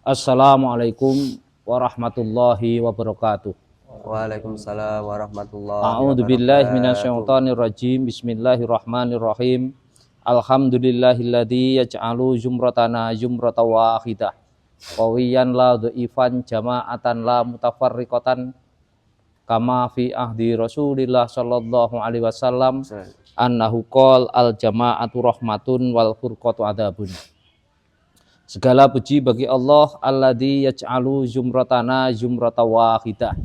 Assalamualaikum warahmatullahi wabarakatuh. Waalaikumsalam warahmatullahi A'udzu billahi wabarakatuh. minasyaitonir rajim. Bismillahirrahmanirrahim. Alhamdulillahilladzi yaj'alu jumratana jumrata wahidah. Qawiyan la dhaifan jama'atan la mutafarriqatan kama fi ahdi Rasulillah sallallahu alaihi wasallam annahu qol al jama'atu rahmatun wal furqatu adzabun. Segala puji bagi Allah alladzi yaj'alu jumratana jumrata wahidah,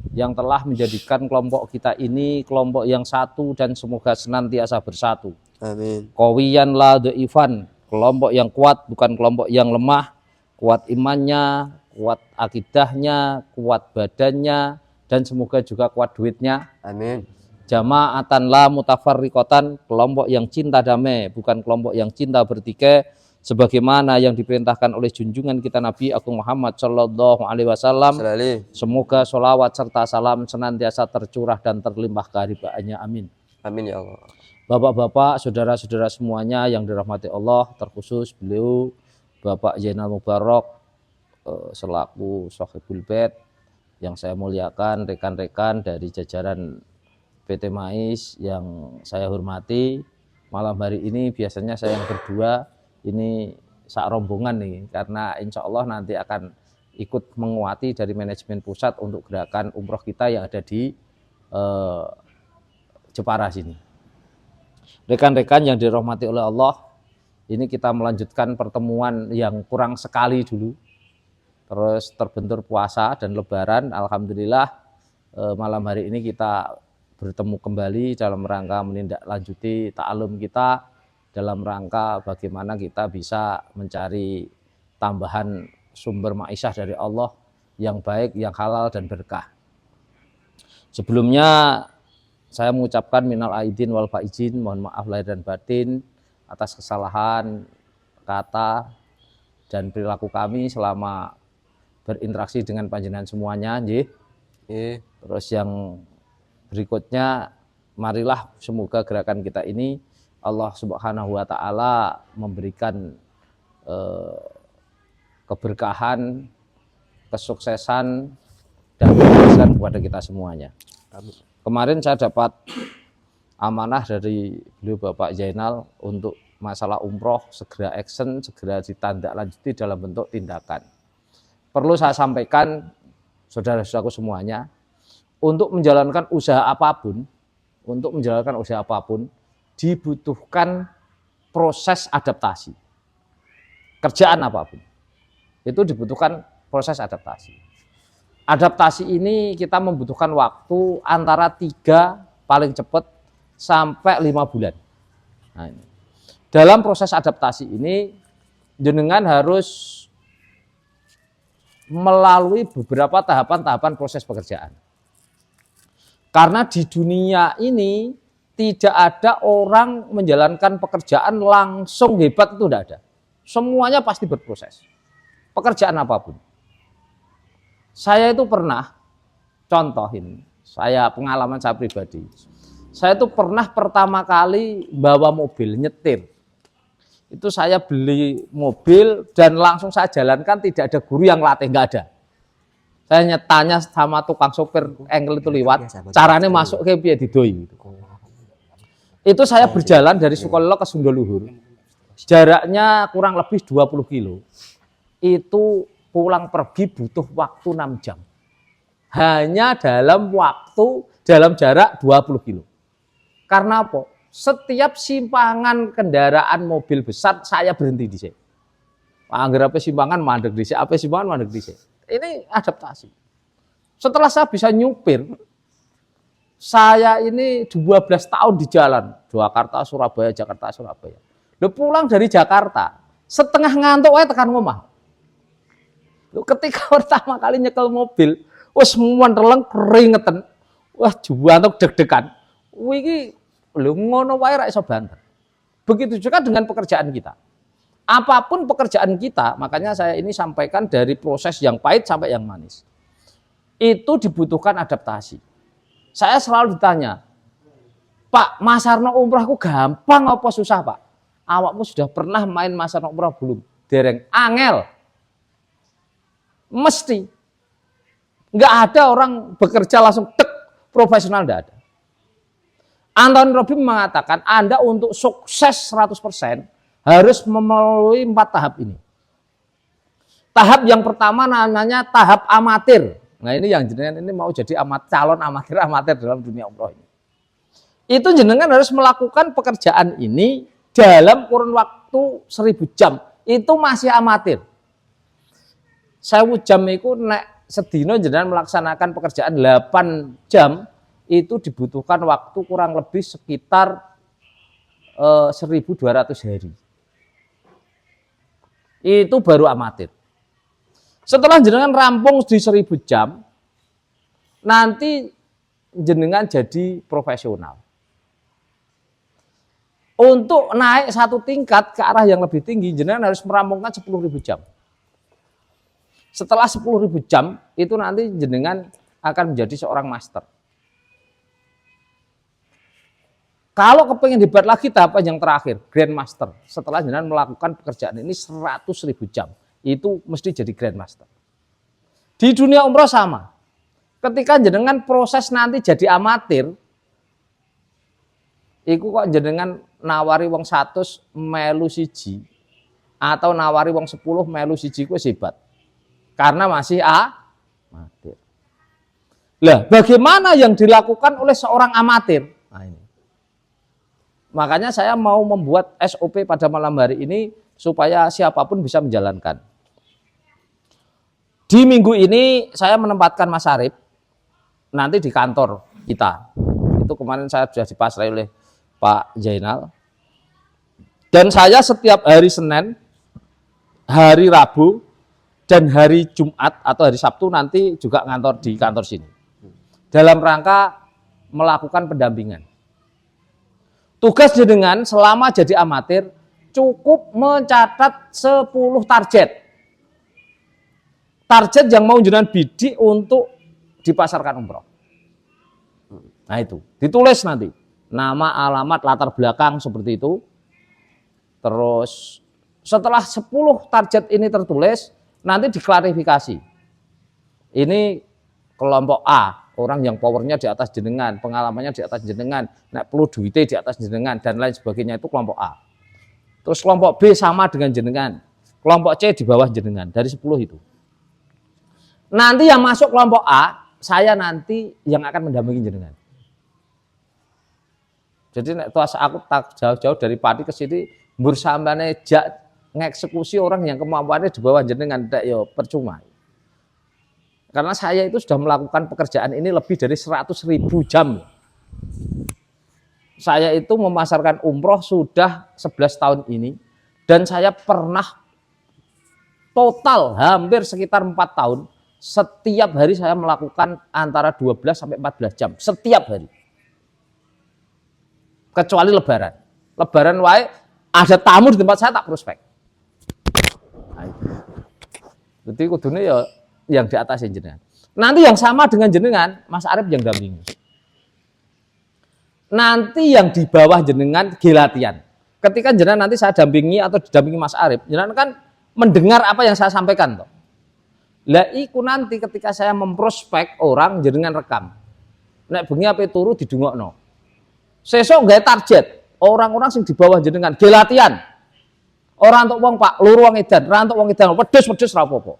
yang telah menjadikan kelompok kita ini kelompok yang satu dan semoga senantiasa bersatu. Amin. Qawiyan la dhaifan, kelompok yang kuat bukan kelompok yang lemah, kuat imannya, kuat akidahnya, kuat badannya, dan semoga juga kuat duitnya. Amin. Jama'atan la mutafarriqatan, kelompok yang cinta damai bukan kelompok yang cinta bertikai, sebagaimana yang diperintahkan oleh junjungan kita Nabi Agung Muhammad Sallallahu Alaihi Wasallam. Semoga sholawat serta salam senantiasa tercurah dan terlimpah kehadirannya. Amin. Amin ya Allah. Bapak-bapak, saudara-saudara semuanya yang dirahmati Allah, terkhusus beliau Bapak Zainal Mubarak selaku Sohibul Bait yang saya muliakan, rekan-rekan dari jajaran PT Mais yang saya hormati. Malam hari ini biasanya saya yang berdua, ini sak rombongan nih, karena insya Allah nanti akan ikut menguati dari manajemen pusat untuk gerakan umroh kita yang ada di Jepara sini. Rekan-rekan yang dirahmati oleh Allah, ini kita melanjutkan pertemuan yang kurang sekali dulu, terus terbentur puasa dan lebaran. Alhamdulillah malam hari ini kita bertemu kembali dalam rangka menindaklanjuti ta'alum kita, dalam rangka bagaimana kita bisa mencari tambahan sumber ma'isyah dari Allah yang baik, yang halal dan berkah. Sebelumnya saya mengucapkan minal aidin wal faizin, mohon maaf lahir dan batin atas kesalahan kata dan perilaku kami selama berinteraksi dengan panjenengan semuanya, nggih. Terus yang berikutnya, marilah semoga gerakan kita ini Allah Subhanahu wa Ta'ala memberikan keberkahan, kesuksesan, dan keberhasilan kepada kita semuanya. Amin. Kemarin saya dapat amanah dari beliau Bapak Zainal untuk masalah umroh segera action, segera ditindaklanjuti dalam bentuk tindakan. Perlu saya sampaikan, saudara-saudaraku semuanya, untuk menjalankan usaha apapun, dibutuhkan proses adaptasi. Kerjaan apapun itu dibutuhkan proses adaptasi. Adaptasi ini kita membutuhkan waktu antara 3 paling cepat sampai 5 bulan. Nah, ini. Dalam proses adaptasi ini jenengan harus melalui beberapa tahapan-tahapan proses pekerjaan. Karena di dunia ini tidak ada orang menjalankan pekerjaan langsung hebat, itu tidak ada. Semuanya pasti berproses. Pekerjaan apapun. Saya itu pernah, contohin, pengalaman saya pribadi. Saya itu pernah pertama kali bawa mobil, nyetir. Itu saya beli mobil dan langsung saya jalankan, tidak ada guru yang latih, nggak ada. Saya tanya sama tukang sopir engkel itu lewat, caranya masuk ke piye didoi. Itu saya berjalan dari Sukolilo ke Sundoluhur. Jaraknya kurang lebih 20 kilo. Itu pulang pergi butuh waktu 6 jam. Hanya dalam jarak 20 kilo. Karena apa? Setiap simpangan kendaraan mobil besar saya berhenti di sini. Angger apa simpangan mandek di sini, apa simpangan mandek di sini. Ini adaptasi. Setelah saya bisa nyupir, saya ini 12 tahun di jalan, Jakarta, Surabaya, Jakarta, Surabaya. Lalu pulang dari Jakarta, setengah ngantuk wae tekan omah. Ketika pertama kali nyekel mobil, wes menteleng keringetan, wah juwantuk deg-degan. Wih, lho ngono wae ra iso banter. Begitu juga dengan pekerjaan kita. Apapun pekerjaan kita, makanya saya ini sampaikan dari proses yang pahit sampai yang manis. Itu dibutuhkan adaptasi. Saya selalu ditanya, Pak, Masarno umroh aku gampang apa susah, Pak? Awakmu sudah pernah main Masarno umroh belum? Dereng, angel. Mesti. Nggak ada orang bekerja langsung tek profesional, nggak ada. Anthony Robbins mengatakan Anda untuk sukses 100% harus melalui 4 tahap ini. Tahap yang pertama namanya tahap amatir. Nah ini yang jenengan ini mau jadi calon amatir dalam dunia umroh ini. Itu jenengan harus melakukan pekerjaan ini dalam kurun waktu 1000 jam. Itu masih amatir. 1000 jam itu nek sedino jenengan melaksanakan pekerjaan 8 jam itu dibutuhkan waktu kurang lebih sekitar 1200 hari. Itu baru amatir. Setelah jenengan rampung di 1000 jam, nanti jenengan jadi profesional. Untuk naik satu tingkat ke arah yang lebih tinggi, jenengan harus merampungkan 10.000 jam. Setelah 10.000 jam, itu nanti jenengan akan menjadi seorang master. Kalau kepingin hebat lagi tahapan yang terakhir, grandmaster. Setelah jenengan melakukan pekerjaan ini 100.000 jam, itu mesti jadi grandmaster. Di dunia umroh sama. Ketika jenengan proses nanti jadi amatir, iku kok jenengan nawari wong 100 melu siji atau nawari wong 10 melu siji ku hebat. Karena masih amatir. Lah, bagaimana yang dilakukan oleh seorang amatir? Nah, ini. Makanya saya mau membuat SOP pada malam hari ini supaya siapapun bisa menjalankan. Di minggu ini saya menempatkan Mas Arif nanti di kantor kita. Itu kemarin saya sudah dipasrai oleh Pak Zainal. Dan saya setiap hari Senin, hari Rabu, dan hari Jumat atau hari Sabtu nanti juga ngantor di kantor sini. Dalam rangka melakukan pendampingan. Tugas jenengan selama jadi amatir cukup mencatat 10 target. Target yang mau jenengan bidik untuk dipasarkan umroh. Nah itu, ditulis nanti. Nama, alamat, latar belakang seperti itu. Terus setelah 10 target ini tertulis, nanti diklarifikasi. Ini kelompok A, orang yang powernya di atas jenengan, pengalamannya di atas jenengan, nek perlu duitnya di atas jenengan, dan lain sebagainya, itu kelompok A. Terus kelompok B sama dengan jenengan, kelompok C di bawah jenengan, dari 10 itu. Nanti yang masuk kelompok A, saya nanti yang akan mendampingi jenengan. Jadi nek aku tak jauh-jauh dari Pati ke sini, mbur sampeane jak ngeksekusi orang yang kemampuannya di bawah jenengan, ndak yo percuma. Karena saya itu sudah melakukan pekerjaan ini lebih dari 100.000 jam. Saya itu memasarkan umroh sudah 11 tahun ini, dan saya pernah total hampir sekitar 4 tahun, setiap hari saya melakukan antara 12 sampai 14 jam, setiap hari. Kecuali lebaran. Lebaran wae ada tamu di tempat saya tak prospek. Jadi kudune ya yang di atas jenengan. Nanti yang sama dengan jenengan, Mas Arif yang dampingi. Nanti yang di bawah jenengan gelatian. Ketika jenengan nanti saya dampingi atau didampingi Mas Arif, jenengan kan mendengar apa yang saya sampaikan toh. Lah iku nanti ketika saya memprospek orang jenengan rekam. Nek bengi ape turu didungokno. Sesuk gawe target orang-orang sing di bawah jenengan gelatian. Orang untuk wong Pak, loro wong edan, ora untuk wong edan, wedhus ra apa-apa.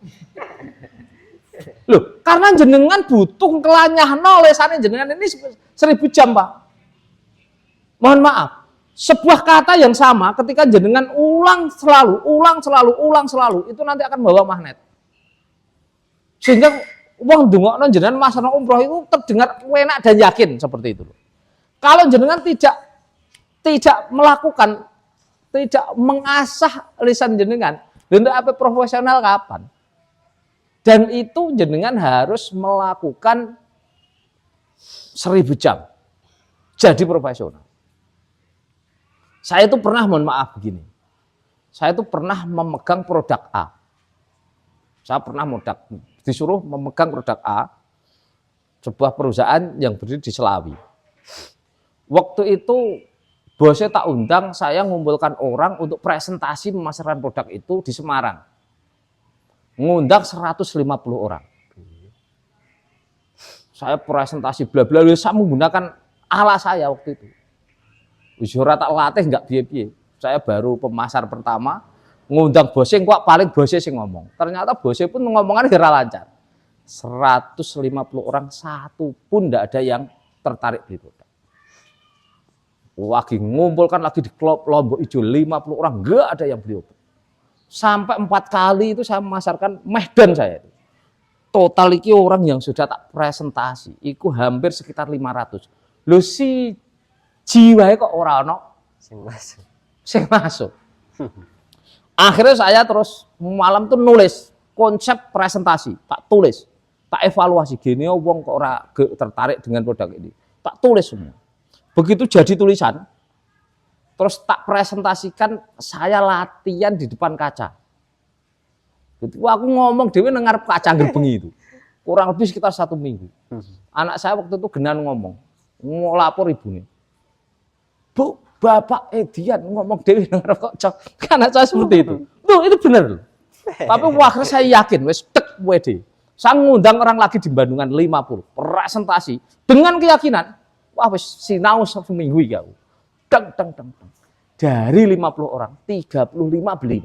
Loh, karena jenengan butuh kelanyahno lesane jenengan ini 1000 jam, Pak. Mohon maaf, sebuah kata yang sama ketika jenengan ulang selalu, itu nanti akan membawa magnet. Sehingga wong ndongakno jenengan masana umroh itu terdengar enak dan yakin seperti itu. Kalau jenengan tidak melakukan, tidak mengasah lisan jenengan, untuk apa profesional kapan? Dan itu jenengan harus melakukan 1000 jam. Jadi profesional. Saya itu pernah, mohon maaf begini. Saya itu pernah memegang produk A. Saya pernah disuruh memegang produk A, sebuah perusahaan yang berdiri di Selawi. Waktu itu bosnya tak undang, saya mengumpulkan orang untuk presentasi memasarkan produk itu di Semarang. ngundang 150 orang. Saya presentasi bla bla, saya menggunakan ala saya waktu itu. Ujura tak latih nggak biye-biye. Saya baru pemasar pertama, ngundang bosnya kok paling bosnya sing ngomong. Ternyata bosnya pun ngomongannya kira lancar. 150 orang satu pun tidak ada yang tertarik beli produk. Lagi ngumpulkan lagi di klub Lombok Ijo 50 orang nggak ada yang beli obat. Sampai 4 kali itu saya memasarkan Medan saya. Total iki orang yang sudah tak presentasi, itu hampir sekitar 500. Loh si jiwae kok ora ono sing masuk. Akhirnya saya terus malam tuh nulis konsep presentasi, tak tulis, tak evaluasi gini wong kok ora tertarik dengan produk ini. Tak tulis semua. Begitu jadi tulisan, terus tak presentasikan saya latihan di depan kaca. Gitu, aku ngomong dewe ngarep kaca gerbengi itu. Kurang lebih sekitar 1 minggu. Anak saya waktu itu genan ngomong, lapor ibunya. Bu, Bapak Edian ngomong dewe ngarep kaca. Anak saya seperti itu. Tuh, itu benar loh. Tapi akhirnya saya yakin, wes tek WD. Saya ngundang orang lagi di Bandungan 50, presentasi dengan keyakinan, wah wes sinau seminggu ya. Deng. Dari 50 orang, 35 beli.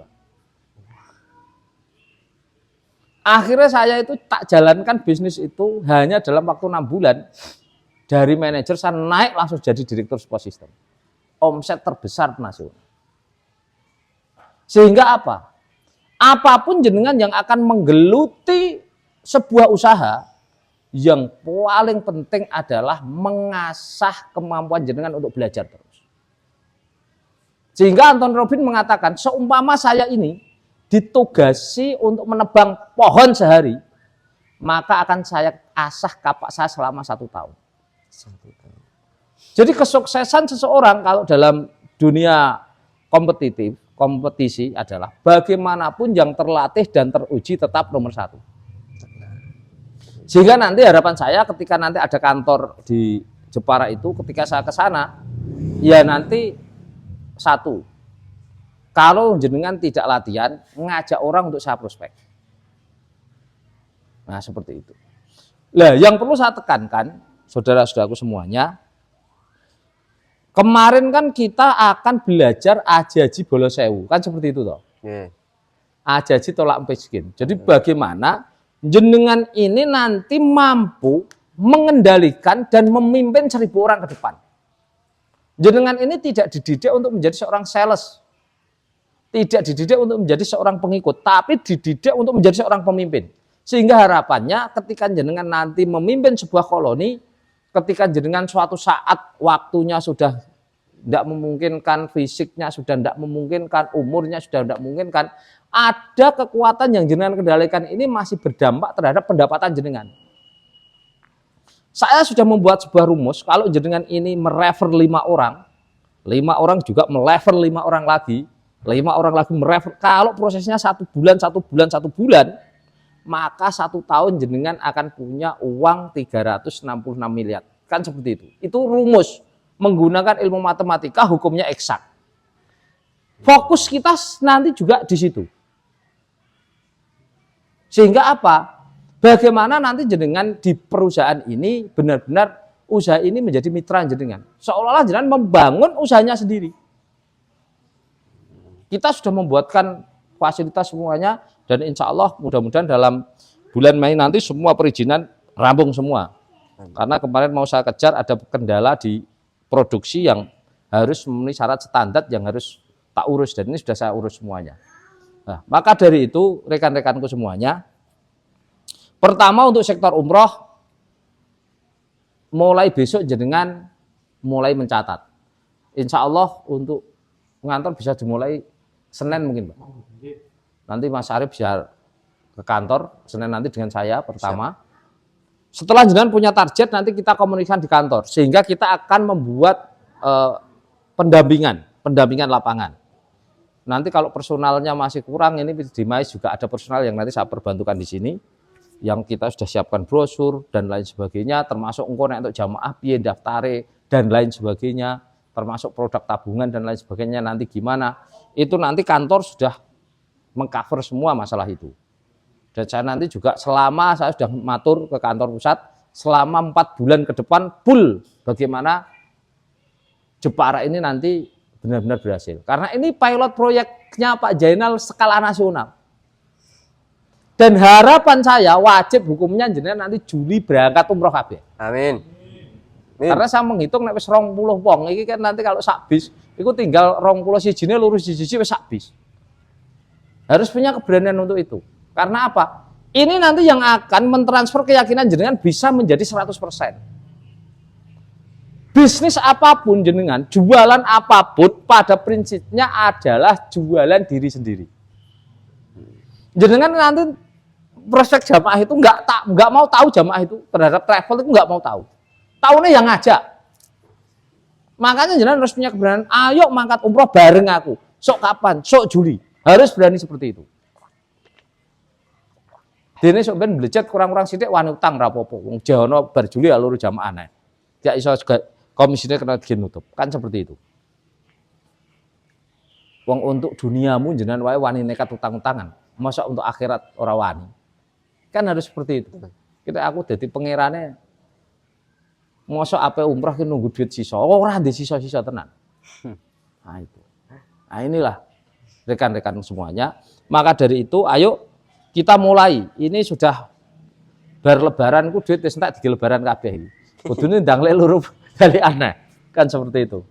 Akhirnya saya itu tak jalankan bisnis itu hanya dalam waktu 6 bulan. Dari manajer saya naik langsung jadi direktur sebuah sistem. Omset terbesar nasional. Sehingga apa? Apapun jenengan yang akan menggeluti sebuah usaha, yang paling penting adalah mengasah kemampuan jenengan untuk belajar terus. Sehingga Anthony Robbins mengatakan, seumpama saya ini ditugasi untuk menebang pohon sehari, maka akan saya asah kapak saya selama 1 tahun. Jadi kesuksesan seseorang kalau dalam dunia kompetisi adalah bagaimanapun yang terlatih dan teruji tetap nomor 1. Sehingga nanti harapan saya ketika nanti ada kantor di Jepara itu, ketika saya ke sana, ya nanti 1, kalau jenengan tidak latihan, ngajak orang untuk saya prospek. Nah, seperti itu. Nah, yang perlu saya tekankan, saudara-saudaraku semuanya, kemarin kan kita akan belajar ajaji bolos sewu, kan seperti itu toh. Ajaji tolak miskin. Jadi bagaimana jenengan ini nanti mampu mengendalikan dan memimpin 1000 orang ke depan. Jenengan ini tidak dididik untuk menjadi seorang sales. Tidak dididik untuk menjadi seorang pengikut, tapi dididik untuk menjadi seorang pemimpin. Sehingga harapannya ketika jenengan nanti memimpin sebuah koloni, ketika jenengan suatu saat waktunya sudah tidak memungkinkan, fisiknya sudah tidak memungkinkan, umurnya sudah tidak memungkinkan, ada kekuatan yang jenengan kendalikan ini masih berdampak terhadap pendapatan jenengan. Saya sudah membuat sebuah rumus, kalau jenengan ini merefer 5 orang, 5 orang juga melever 5 orang lagi, 5 orang lagi merefer, kalau prosesnya 1 bulan, maka 1 tahun jenengan akan punya uang 366 miliar. Kan seperti itu. Itu rumus. Menggunakan ilmu matematika, hukumnya eksak. Fokus kita nanti juga di situ. Sehingga apa? Bagaimana nanti jenengan di perusahaan ini benar-benar usaha ini menjadi mitra jenengan. Seolah-olah jenengan membangun usahanya sendiri. Kita sudah membuatkan fasilitas semuanya dan insya Allah mudah-mudahan dalam bulan Mei nanti semua perizinan rampung semua. Karena kemarin mau saya kejar ada kendala di produksi yang harus memenuhi syarat standar yang harus tak urus dan ini sudah saya urus semuanya. Nah, maka dari itu rekan-rekanku semuanya, pertama untuk sektor umroh, mulai besok jenengan mulai mencatat. Insya Allah untuk ngantor bisa dimulai Senin mungkin Pak. Nanti Mas Arif bisa ke kantor Senin nanti dengan saya pertama. Setelah jenengan punya target nanti kita komunikasikan di kantor sehingga kita akan membuat pendampingan lapangan. Nanti kalau personalnya masih kurang ini di MAIS juga ada personal yang nanti saya perbantukan di sini yang kita sudah siapkan brosur dan lain sebagainya termasuk untuk jamaah piye daftare dan lain sebagainya termasuk produk tabungan dan lain sebagainya nanti gimana. Itu nanti kantor sudah mengcover semua masalah itu. Dan saya nanti juga selama saya sudah matur ke kantor pusat, selama 4 bulan ke depan full bagaimana Jepara ini nanti benar-benar berhasil. Karena ini pilot proyeknya Pak Jainal skala nasional. Dan harapan saya wajib hukumnya jenengan nanti Juli berangkat umroh kabeh. Amin. Karena saya menghitung nek wis 20 wong iki kan nanti kalau sak bis iku tinggal 20 sijine lurus siji wis sak bis. Harus punya keberanian untuk itu. Karena apa? Ini nanti yang akan mentransfer keyakinan jenengan bisa menjadi 100%. Bisnis apapun jenengan, jualan apapun pada prinsipnya adalah jualan diri sendiri. Jenengan nanti prospek jamaah itu nggak mau tahu jamaah itu terhadap travel itu nggak mau tahu. Tahunya yang ngajak. Makanya jenengan harus punya keberanian. Ayo mangkat umroh bareng aku. Sok kapan? Sok Juli. Harus berani seperti itu. Dene sok ben blecet kurang-kurang sithik wani utang ra apa-apa. Wong jahono bar Juli alur jamaah aneh. Ya iso komisinya kena dinutup. Kan seperti itu. Wong untuk duniamu jenengan wae wani nekat utang-utangan. Masa untuk akhirat ora wani. Kan harus seperti itu. Kita aku dadi pangerane. Masa ape umrah ki nunggu duit sisa. Ora ndek sisa-sisa tenan. Nah itu. Nah inilah rekan-rekan semuanya. Maka dari itu ayo kita mulai. Ini sudah bar lebaran ku duit wis entek di lebaran kabeh iki. Kudune ndang lek loro kali aneh. Kan seperti itu.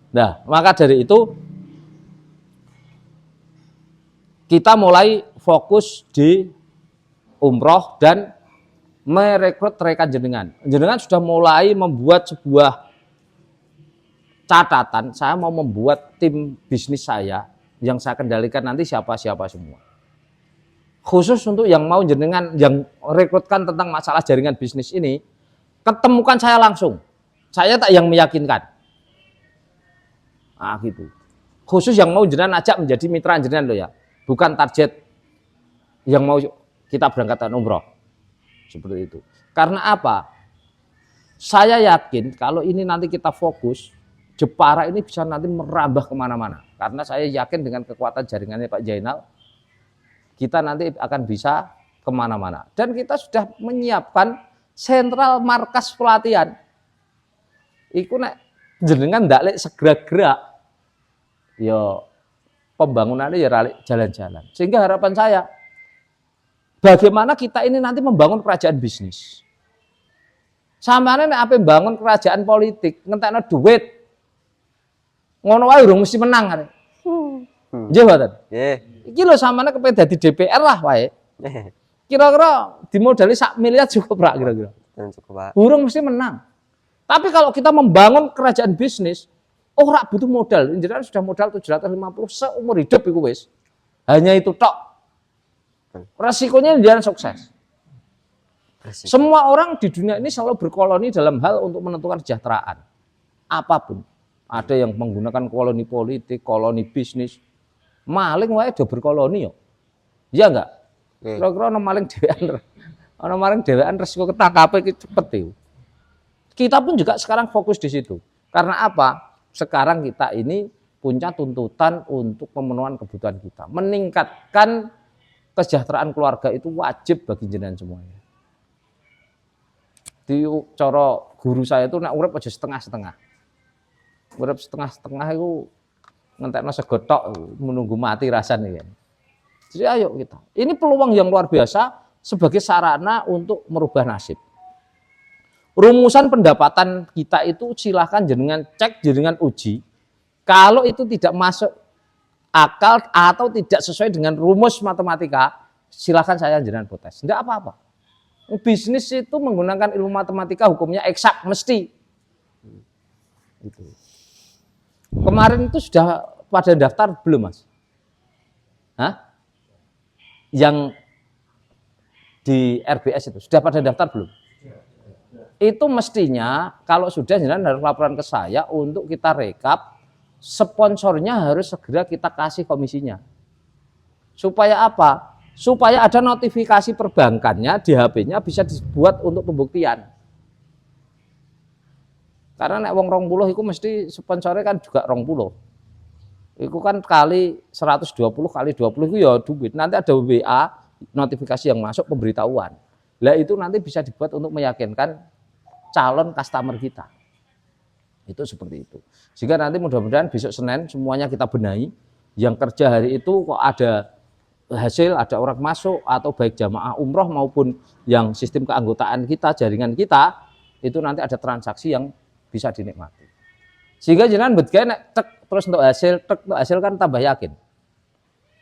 Nah, maka dari itu kita mulai fokus di umroh dan merekrut rekan jenengan. Jenengan sudah mulai membuat sebuah catatan. Saya mau membuat tim bisnis saya yang saya kendalikan nanti siapa-siapa semua. Khusus untuk yang mau jenengan yang rekrutkan tentang masalah jaringan bisnis ini, ketemukan saya langsung. Saya tak yang meyakinkan. Nah gitu. Khusus yang mau jenengan ajak menjadi mitra jenengan loh ya. Bukan target yang mau kita berangkatkan umroh. Seperti itu. Karena apa? Saya yakin kalau ini nanti kita fokus, Jepara ini bisa nanti merambah kemana-mana. Karena saya yakin dengan kekuatan jaringannya Pak Jainal, kita nanti akan bisa kemana-mana. Dan kita sudah menyiapkan sentral markas pelatihan. Iku nek jenengan ndak lek segera gerak, ya pembangunannya ya jalan-jalan. Sehingga harapan saya, bagaimana kita ini nanti membangun kerajaan bisnis. Samane nek ape bangun kerajaan politik, ngentekno duit. Ngono wae urung mesti menang arek. Nggih mboten? Nggih. Iki lho samane kepen dadi DPR lah wae. Kira-kira dimodali 1 miliar cukup rak kira-kira. Cukup, Pak. Urung mesti menang. Tapi kalau kita membangun kerajaan bisnis, ora butuh modal. Jenengan sudah modal 750 seumur hidup iku wis. Hanya itu tok. Resikonya jangan sukses. Semua orang di dunia ini selalu berkoloni dalam hal untuk menentukan kesejahteraan. Apapun. Ada yang menggunakan koloni politik, koloni bisnis. Maling wae do berkoloni yo. Iya enggak? Kira-kira ana maling dhewean. Ana maling dhewean resiko ketangkape iki cepet iki. Kita pun juga sekarang fokus di situ. Karena apa? Sekarang kita ini punya tuntutan untuk pemenuhan kebutuhan kita. Meningkatkan kesejahteraan keluarga itu wajib bagi jenengan semuanya. Di cara guru saya itu nek urip aja setengah-setengah. Urip setengah-setengah itu ngentekno sego tok menunggu mati rasane kan. Jadi ayo kita. Ini peluang yang luar biasa sebagai sarana untuk merubah nasib. Rumusan pendapatan kita itu silahkan jenengan cek, jenengan uji. Kalau itu tidak masuk akal atau tidak sesuai dengan rumus matematika, silahkan saya jenengan protes. Tidak apa-apa. Bisnis itu menggunakan ilmu matematika, hukumnya eksak mesti. Itu. Kemarin itu sudah pada daftar belum, Mas? Hah? Yang di RBS itu sudah pada daftar belum? Itu mestinya kalau sudah jenengan harus laporan ke saya untuk kita rekap, sponsornya harus segera kita kasih komisinya. Supaya apa? Supaya ada notifikasi perbankannya di HP-nya bisa dibuat untuk pembuktian. Karena nek wong 20 itu mesti sponsornya kan juga 20. Itu kan kali 120 kali 20 itu ya duit. Nanti ada WA notifikasi yang masuk, pemberitahuan. Lah itu nanti bisa dibuat untuk meyakinkan calon customer kita. Itu seperti itu. Sehingga nanti mudah-mudahan besok Senin semuanya kita benahi. Yang kerja hari itu kok ada hasil, ada orang masuk, atau baik jamaah umroh maupun yang sistem keanggotaan kita, jaringan kita, itu nanti ada transaksi yang bisa dinikmati. Sehingga jenengan betgawe nek tek terus untuk hasil kan tambah yakin.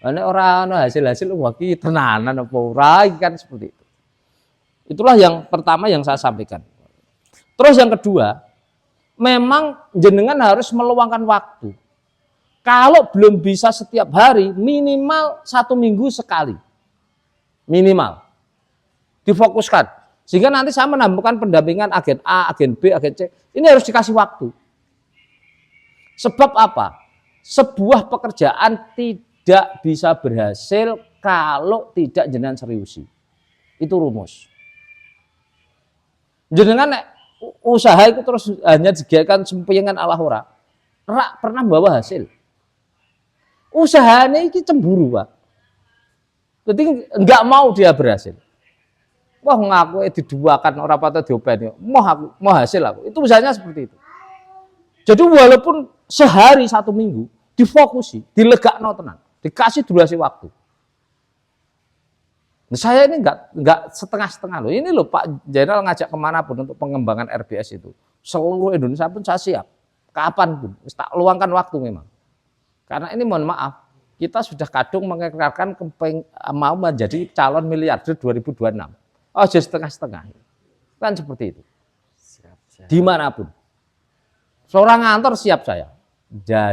Nek ora ana hasil-hasil wah iki tenanan apa ora kan seperti itu. Itulah yang pertama yang saya sampaikan. Terus yang kedua, memang jenengan harus meluangkan waktu. Kalau belum bisa setiap hari, minimal 1 minggu sekali. Minimal. Difokuskan. Sehingga nanti saya menambahkan pendampingan agen A, agen B, agen C. Ini harus dikasih waktu. Sebab apa? Sebuah pekerjaan tidak bisa berhasil kalau tidak jenengan seriusi. Itu rumus. Jenengan usaha itu terus hanya digawekan sempiyengan ala ora. Rak pernah bawa hasil. Usahanya ini cemburu, Pak. Jadi enggak mau dia berhasil. Wah ngaku diduakan orang patah diopeni. Mau hasil aku. Itu usahanya seperti itu. Jadi walaupun sehari 1 minggu difokusi, dilegakno tenan, dikasih durasi waktu. Nah, saya ini enggak setengah-setengah loh. Ini loh Pak Jenderal ngajak kemanapun untuk pengembangan RBS itu. Seluruh Indonesia pun saya siap. Kapanpun, tak luangkan waktu memang. Karena ini mohon maaf, kita sudah kadung mengekarkan mau menjadi calon miliarder 2026. Oh jadi setengah-setengah. Kan seperti itu. Siap. Dimanapun. Seorang ngantor siap saya.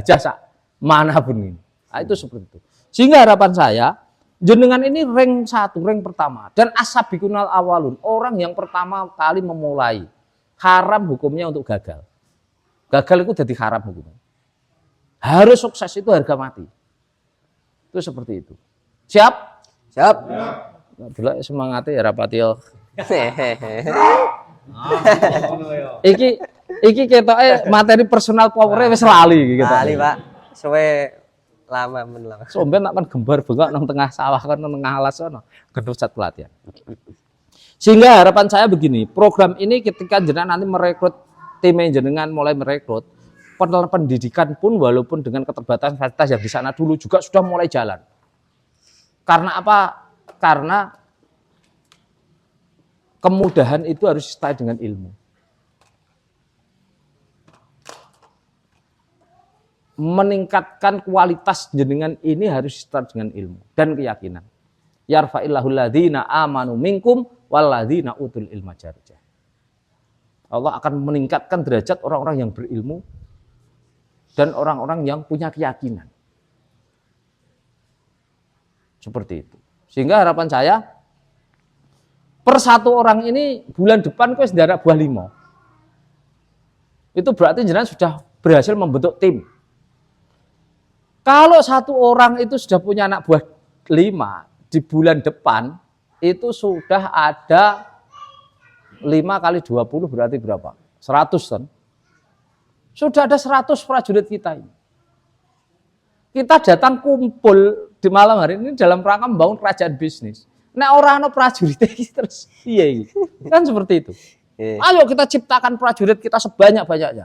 Jasa manapun ini. Nah, itu seperti itu. Sehingga harapan saya, jenengan ini rank 1, rank pertama. Dan asabikunal awalun, orang yang pertama kali memulai. Haram hukumnya untuk gagal. Gagal itu jadi haram hukumnya. Harus sukses itu harga mati. Itu seperti itu. Siap? Siap. Delok semangatnya ya rapati yo. Iki ketoke materi personal power wis lali gitu. Lali, Pak. Suwe lama men. Somben tak kan gembar bengok nang tengah sawah kan nang tengah alas sono. Gedusat pelatihan. Sehingga harapan saya begini, program ini ketika jenengan nanti merekrut tim jenengan mulai merekrut, pendidikan pun walaupun dengan keterbatasan fasilitas yang di sana dulu juga sudah mulai jalan. Karena apa? Karena kemudahan itu harus disertai dengan ilmu. Meningkatkan kualitas jenengan ini harus disertai dengan ilmu dan keyakinan. Yarfa'illahul ladzina amanu minkum walladzina utul ilma darajat. Allah akan meningkatkan derajat orang-orang yang berilmu dan orang-orang yang punya keyakinan. Seperti itu. Sehingga harapan saya, per 1 orang ini bulan depan kok sudah buah 5. Itu berarti jenengan sudah berhasil membentuk tim. Kalau 1 orang itu sudah punya anak buah 5, di bulan depan itu sudah ada 5 kali 20 berarti berapa? 100 kan? Sudah ada 100 prajurit kita ini. Kita datang kumpul di malam hari ini dalam rangka membangun kerajaan bisnis. Nah orang prajurit terus iya. Kan seperti itu. Ayo kita ciptakan prajurit kita sebanyak-banyaknya.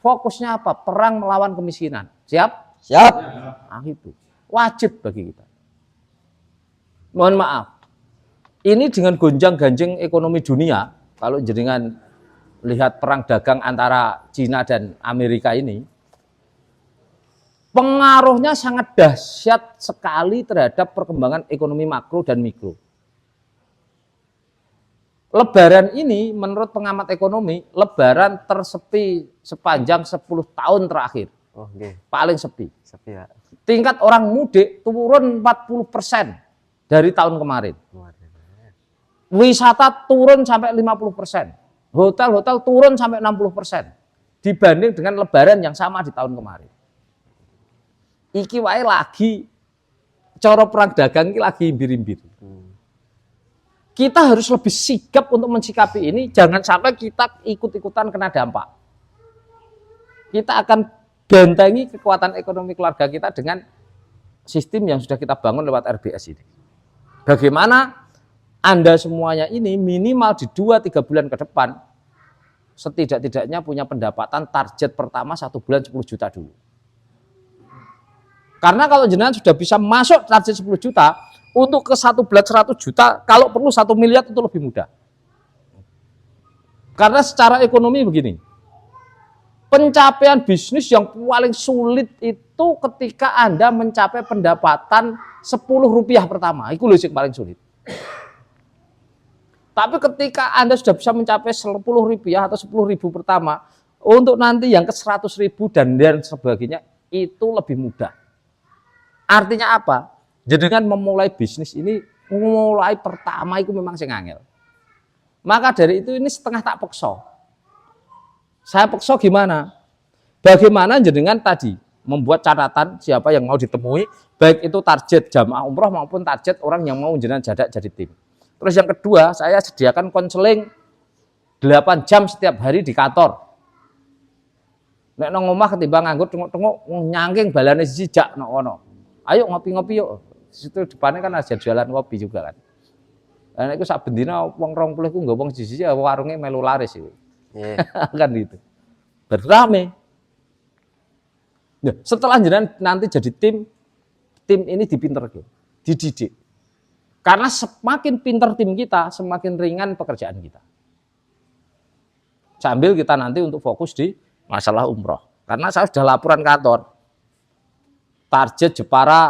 Fokusnya apa? Perang melawan kemiskinan. Siap? Siap. Nah, itu wajib bagi kita. Mohon maaf. Ini dengan gonjang-ganjing ekonomi dunia, kalau jenengan lihat perang dagang antara Cina dan Amerika ini, pengaruhnya sangat dahsyat sekali terhadap perkembangan ekonomi makro dan mikro. Lebaran ini menurut pengamat ekonomi, lebaran tersepi sepanjang 10 tahun terakhir. Oh, okay. Paling sepi. Sepi ya. Tingkat orang mudik turun 40% dari tahun kemarin. Wisata turun sampai 50%. Hotel-hotel turun sampai 60% dibanding dengan lebaran yang sama di tahun kemarin. Iki wae lagi cara perang dagang iki lagi imbir-imbir. Kita harus lebih sigap untuk mensikapi ini, jangan sampai kita ikut-ikutan kena dampak. Kita akan bentengi kekuatan ekonomi keluarga kita dengan sistem yang sudah kita bangun lewat RBS ini. Bagaimana Anda semuanya ini minimal di 2-3 bulan ke depan setidak-tidaknya punya pendapatan target pertama 1 bulan 10 juta dulu. Karena kalau jenengan sudah bisa masuk target 10 juta, untuk ke 1 bulan 100 juta, kalau perlu 1 miliar itu lebih mudah. Karena secara ekonomi begini, pencapaian bisnis yang paling sulit itu ketika Anda mencapai pendapatan 10 rupiah pertama, itu yang paling sulit. Tapi ketika Anda sudah bisa mencapai 10 rupiah atau 10.000 pertama, untuk nanti yang ke 100.000 dan sebagainya, itu lebih mudah. Artinya apa? Dengan memulai bisnis ini, mulai pertama itu memang sing angel. Maka dari itu ini setengah tak pekso. Saya pekso gimana? Bagaimana jenengan tadi membuat catatan siapa yang mau ditemui, baik itu target jamaah umroh maupun target orang yang mau jenengan jadak jadi tim. Terus yang kedua, saya sediakan konseling 8 jam setiap hari di kantor. Nek nang omah ketimbang nganggur tengok-tengok nyangking balane jijak nang ono. Ayo ngopi-ngopi yuk. Situ depannya kan ada jualan kopi juga kan. Dan itu sak bendina wong 20 ku nggo wong siji warunge melu laris itu. Kan gitu. Berrame. Nah, setelah jenengan nanti jadi tim ini dipinterke, dididik. Karena semakin pinter tim kita, semakin ringan pekerjaan kita. Sambil kita nanti untuk fokus di masalah umroh. Karena saya sudah laporan kantor. Target Jepara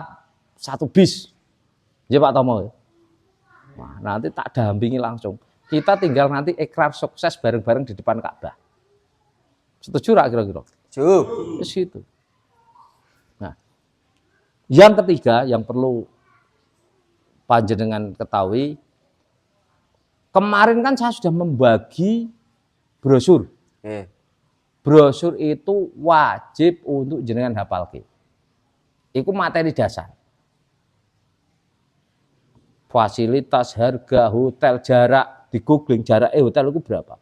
1 bis. Ya Pak Tomo. Nah, nanti tak dampingi langsung. Kita tinggal nanti ikrar sukses bareng-bareng di depan Ka'bah. Setuju nggak kira-kira? Setuju. Di situ. Nah, yang ketiga yang perlu panjenengan ketahui, kemarin kan saya sudah membagi brosur. Brosur itu wajib untuk jenengan hafalke. Itu materi dasar. Fasilitas, harga, hotel, jarak, di googling jarak hotel itu berapa.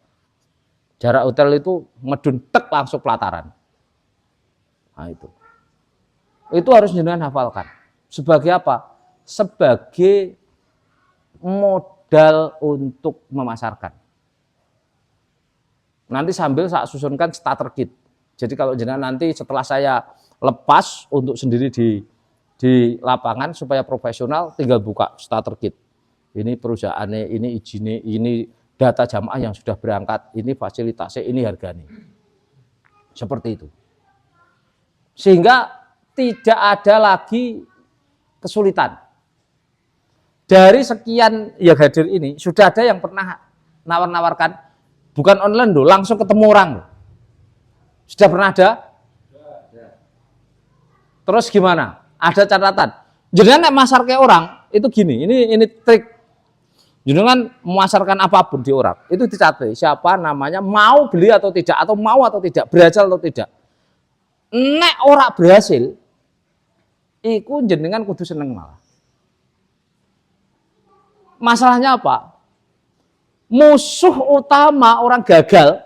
Jarak hotel itu medun tek langsung pelataran. Nah itu. Itu harus jenengan hafalkan. Sebagai apa? Sebagai modal untuk memasarkan. Nanti sambil saya susunkan starter kit. Jadi kalau jenengan nanti setelah saya lepas untuk sendiri di lapangan supaya profesional, tinggal buka starter kit. Ini perusahaannya, ini izinnya, ini data jamaah yang sudah berangkat, ini fasilitasnya, ini harganya. Seperti itu. Sehingga tidak ada lagi kesulitan. Dari sekian yang hadir ini, sudah ada yang pernah nawar-nawarkan, bukan online loh, langsung ketemu orang loh. Sudah pernah ada? Terus gimana? Ada catatan. Jenengan masar ke orang itu gini, ini trik. Jenengan memasarkan apapun di orang, itu dicatat siapa namanya, mau beli atau tidak, atau mau atau tidak, berhasil atau tidak. Nek ora berhasil, iku jenengan kudu seneng malah. Masalahnya apa? Musuh utama orang gagal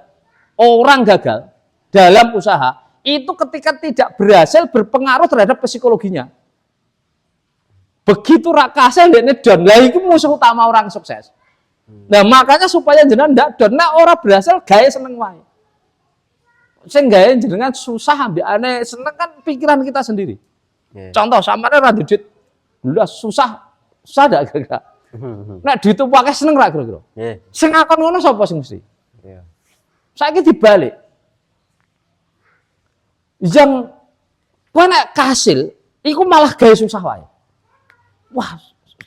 dalam usaha itu ketika tidak berhasil berpengaruh terhadap psikologinya. Begitu rakasnya ndekne down, lah itu musuh utama orang sukses. Nah, makanya supaya jenengan ndak down, nek ora berhasil gawe seneng wae. Sing gawe jenengan susah ambekane seneng kan pikiran kita sendiri. Contoh sampeyan ora duit, lha susah ndak kira-kira? Nek duit itu pakai seneng ra kira-kira? Sing akon ngono sapa sing mesti? Saiki dibalik. Yang kowe nek kasil, iku malah gawe susah wae. Wah,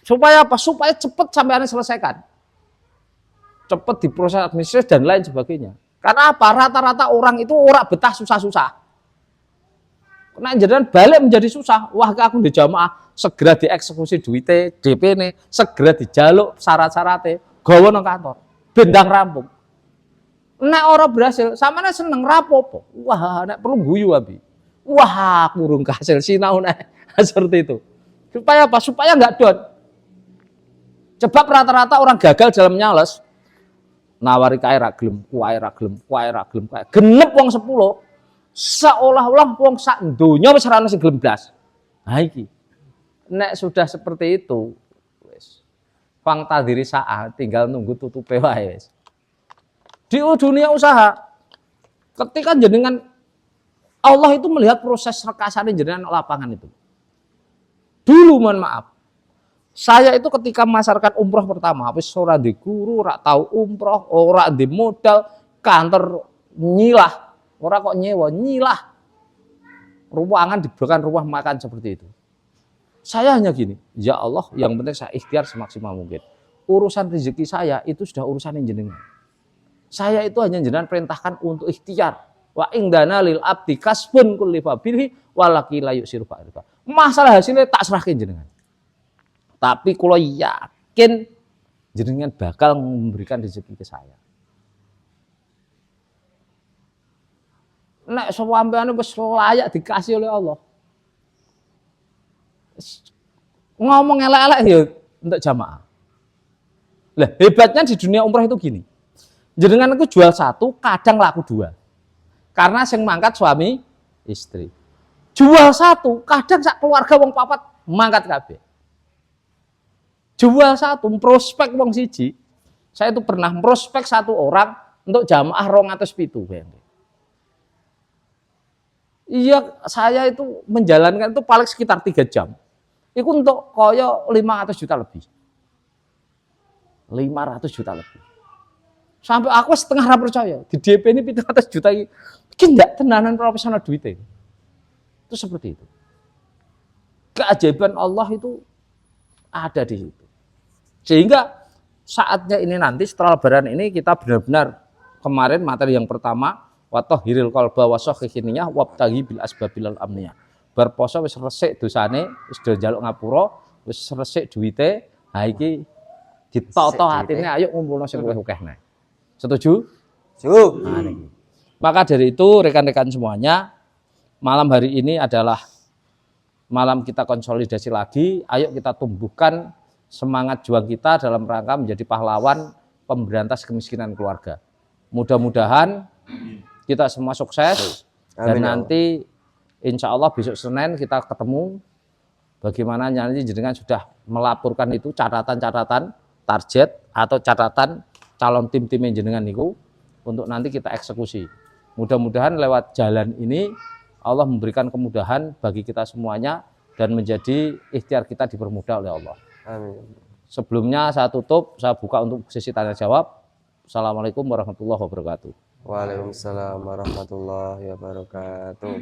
supaya apa? Supaya cepat sampai ane selesaikan. Cepat diproses administrasi dan lain sebagainya. Karena apa? Rata-rata orang itu ora betah susah-susah. Nek jenengan balik menjadi susah, wah aku di jamaah segera dieksekusi duitnya, DP nih, segera dijaluk syarat-syaratnya, gawa nang kantor, bendang rampung. Nek ora berhasil, sampeyan seneng rapopo. Wah, nek perlu guyu abi. Wah, kurung kasil sinau nek seperti itu. Supaya apa? Supaya enggak down. Sebab rata-rata orang gagal dalam nyales, nawari kae ra gelem, kuwae ra gelem, kuwae ra gelem, kae genep wong 10, seolah-olah wong sak donya wis ora ono sing gelem blas. Ha iki. Nek sudah seperti itu, wis Pang tadiri saat tinggal nunggu tutupe wae wis. Di dunia usaha ketika jenengan Allah itu melihat proses rekasane jenengan lapangan itu. Dulu mohon maaf. Saya itu ketika masarkan umroh pertama, wis ora di guru, ora tahu umroh, ora di modal, kantor nyilah, ora kok nyewa, nyilah. Ruangan diberikan rumah makan seperti itu. Saya hanya gini, ya Allah, yang penting saya ikhtiar semaksimal mungkin. Urusan rezeki saya itu sudah urusan jenengan. Saya itu hanya jenengan perintahkan untuk ikhtiar. Wa indana lil abdi kasbun kulli fabilihi walaki la yusiru fa'rifa. Masalah hasilnya tak serahkan jenengan. Tapi kalau yakin jenengan bakal memberikan rezeki ke saya. Nek sampeyan wis layak dikasih oleh Allah. Ngomong elek-elek ya untuk jamaah. Lah hebatnya di dunia umrah itu gini. Jenengan itu jual satu, kadang laku dua. Karena sing mangkat suami istri. Jual satu, kadang sak keluarga wong papat mangkat kabeh. Jual satu, prospek wong siji. Saya itu pernah prospek satu orang untuk jamaah 207. Iya, saya itu menjalankan itu paling sekitar 3 jam. Itu untuk koyo 500 juta lebih. 500 juta lebih. Sampai aku setengah ra percaya. Di DP ini 700 juta ini. Mungkin enggak tenanan profesional duitnya. Itu seperti itu. Keajaiban Allah itu ada di situ. Sehingga saatnya ini nanti setelah lebaran ini kita benar-benar kemarin materi yang pertama wa tahhiril qalba wa sahhihiniyah wabtaghi bil asbabil amniyah. Bar poso wis resik dosane, wis do njaluk ngapura, wis resik duwite, ha iki ditata atine ayo ngumpulno sing luwih akeh nae. Setuju? Setuju. Nah, maka dari itu rekan-rekan semuanya, malam hari ini adalah malam kita konsolidasi lagi, ayo kita tumbuhkan semangat juang kita dalam rangka menjadi pahlawan pemberantas kemiskinan keluarga. Mudah-mudahan kita semua sukses. Dan nanti insya Allah besok Senin kita ketemu bagaimana nanti jenengan sudah melaporkan itu catatan-catatan target atau catatan calon tim-tim jenengan itu untuk nanti kita eksekusi. Mudah-mudahan lewat jalan ini Allah memberikan kemudahan bagi kita semuanya dan menjadi ikhtiar kita dipermudah oleh Allah. Amin. Sebelumnya saya tutup, saya buka untuk sesi tanya jawab. Assalamualaikum warahmatullahi wabarakatuh. Waalaikumsalam warahmatullahi wabarakatuh.